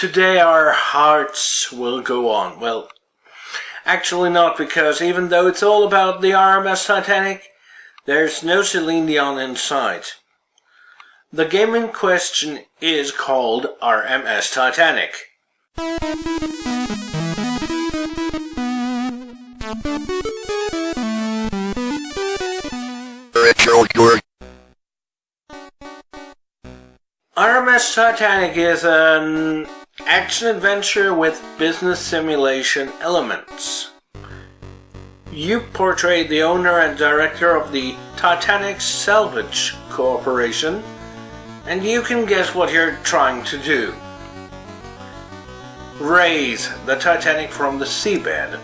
today our hearts will go on. Well, actually not, because even though it's all about the RMS Titanic, there's no Celine Dion in sight. The game in question is called RMS Titanic. RetroKork. RMS Titanic is an action-adventure with business simulation elements. You portray the owner and director of the Titanic Salvage Corporation, and you can guess what you're trying to do. Raise the Titanic from the seabed.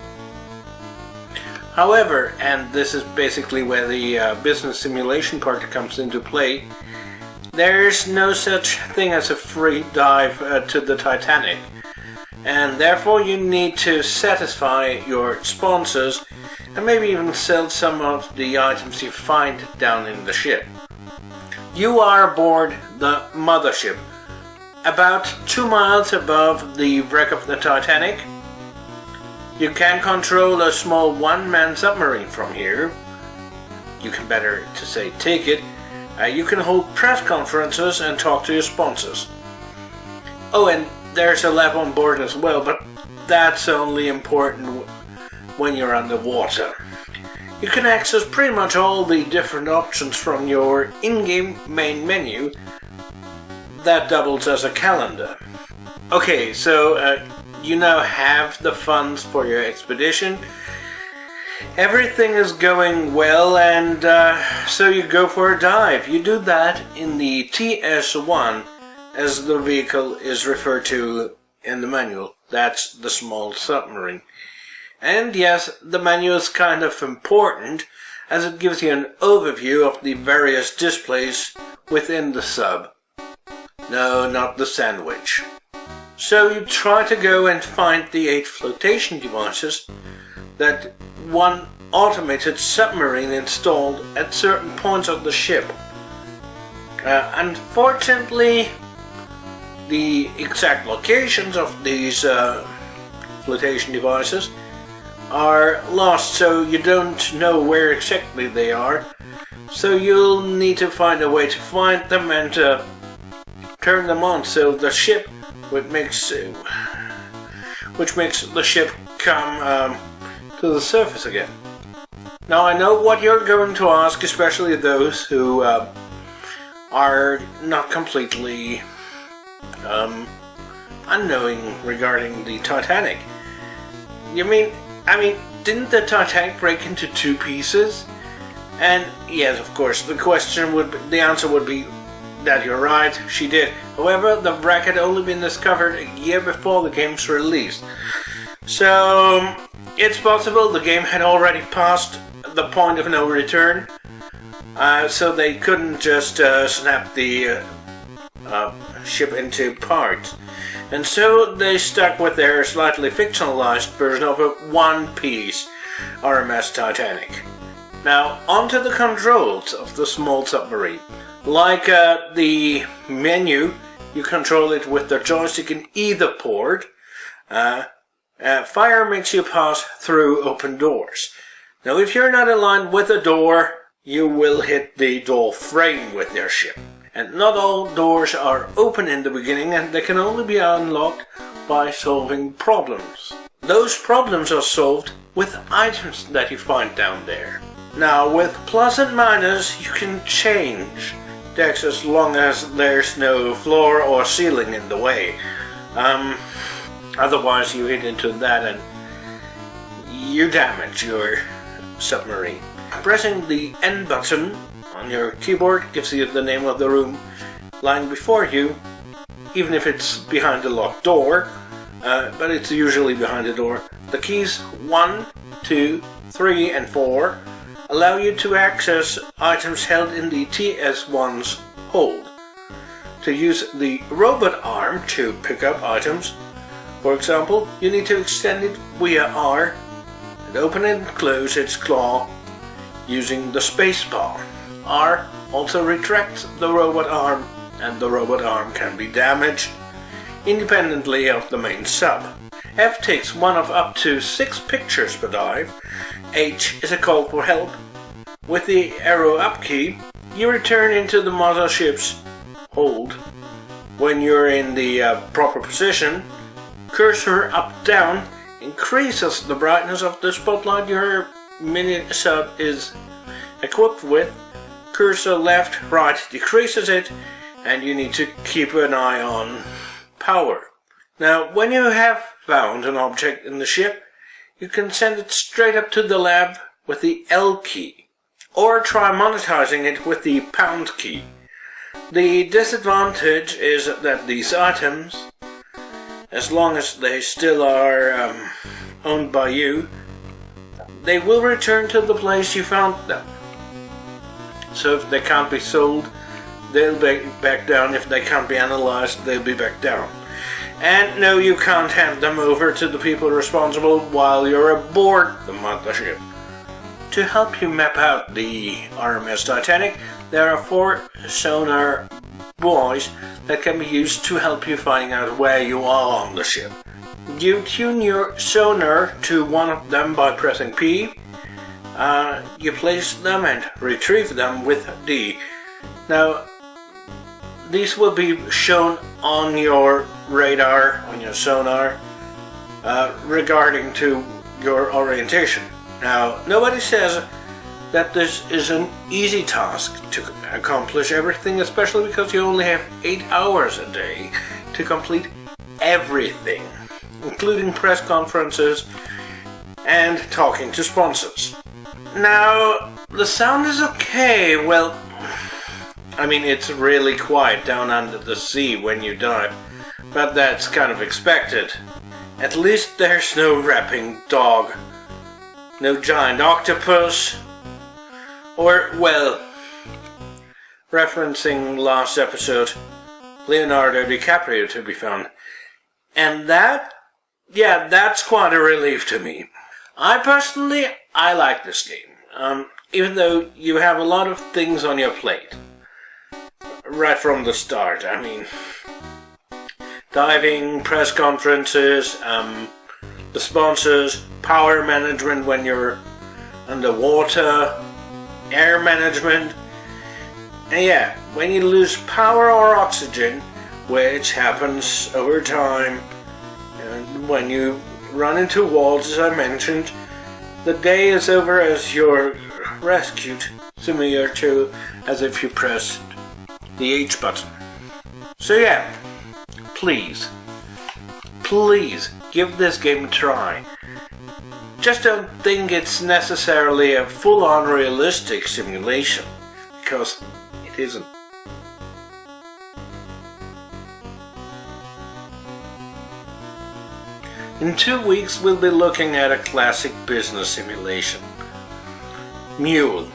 However, and this is basically where the business simulation part comes into play, there's no such thing as a free dive to the Titanic, and therefore you need to satisfy your sponsors and maybe even sell some of the items you find down in the ship. You are aboard the mothership, about 2 miles above the wreck of the Titanic. You can control a small one-man submarine from here. You can better to say take it. You can hold press conferences and talk to your sponsors. Oh, and there's a lab on board as well, but that's only important when you're underwater. You can access pretty much all the different options from your in-game main menu that doubles as a calendar. Okay, so you now have the funds for your expedition. Everything is going well, and so you go for a dive. You do that in the TS-1, as the vehicle is referred to in the manual. That's the small submarine. And yes, the manual is kind of important, as it gives you an overview of the various displays within the sub. No, not the sandwich. So you try to go and find the 8 flotation devices that one automated submarine installed at certain points of the ship. Unfortunately, the exact locations of these flotation devices are lost, so you don't know where exactly they are. So you'll need to find a way to find them and turn them on, so the ship, which makes the ship come to the surface again. Now I know what you're going to ask, especially those who are not completely unknowing regarding the Titanic. I mean, didn't the Titanic break into 2 pieces? And yes, of course, the answer would be that you're right, she did. However, the wreck had only been discovered a year before the game's release. So it's possible the game had already passed the point of no return, so they couldn't just snap the ship into parts. And so they stuck with their slightly fictionalized version of a one-piece RMS Titanic. Now, onto the controls of the small submarine. Like the menu, you control it with the joystick in either port. Fire makes you pass through open doors. Now, if you're not aligned with a door, you will hit the door frame with your ship. And not all doors are open in the beginning, and they can only be unlocked by solving problems. Those problems are solved with items that you find down there. Now, with plus and minus, you can change decks as long as there's no floor or ceiling in the way. Otherwise, you hit into that and you damage your submarine. Pressing the N button on your keyboard gives you the name of the room lying before you, even if it's behind a locked door, but it's usually behind a door. The keys 1, 2, 3 and 4 allow you to access items held in the TS1's hold. To use the robot arm to pick up items, for example, you need to extend it via R and open and close its claw using the spacebar. R also retracts the robot arm, and the robot arm can be damaged. independently of the main sub. F takes one of up to 6 pictures per dive. H is a call for help. With the arrow up key, you return into the mothership's hold. When you're in the proper position, cursor up down increases the brightness of the spotlight your mini sub is equipped with. Cursor left, right decreases it, and you need to keep an eye on power. Now, when you have found an object in the ship, you can send it straight up to the lab with the L key, or try monetizing it with the pound key. The disadvantage is that these items, as long as they still are owned by you, they will return to the place you found them. So if they can't be sold, they'll be back down. If they can't be analyzed, they'll be back down. And no, you can't hand them over to the people responsible while you're aboard the mothership. To help you map out the RMS Titanic, there are 4 sonar buoys that can be used to help you finding out where you are on the ship. You tune your sonar to one of them by pressing P. You place them and retrieve them with D. Now, these will be shown on your radar, on your sonar, regarding to your orientation. Now, nobody says that this is an easy task to accomplish everything, especially because you only have 8 hours a day to complete everything, including press conferences and talking to sponsors. Now, the sound is okay. Well, I mean, it's really quiet down under the sea when you dive, but that's kind of expected. At least there's no rapping dog, no giant octopus, or, well, referencing last episode, Leonardo DiCaprio to be found. And that, yeah, that's quite a relief to me. I like this game, even though you have a lot of things on your plate. Right from the start, I mean, diving, press conferences, the sponsors, power management when you're underwater, air management, and yeah, when you lose power or oxygen, which happens over time, and when you run into walls, as I mentioned, the day is over as you're rescued, similar to as if you pressed the H button. So yeah, please give this game a try. Just don't think it's necessarily a full-on realistic simulation, because it isn't. In 2 weeks we'll be looking at a classic business simulation, Mule.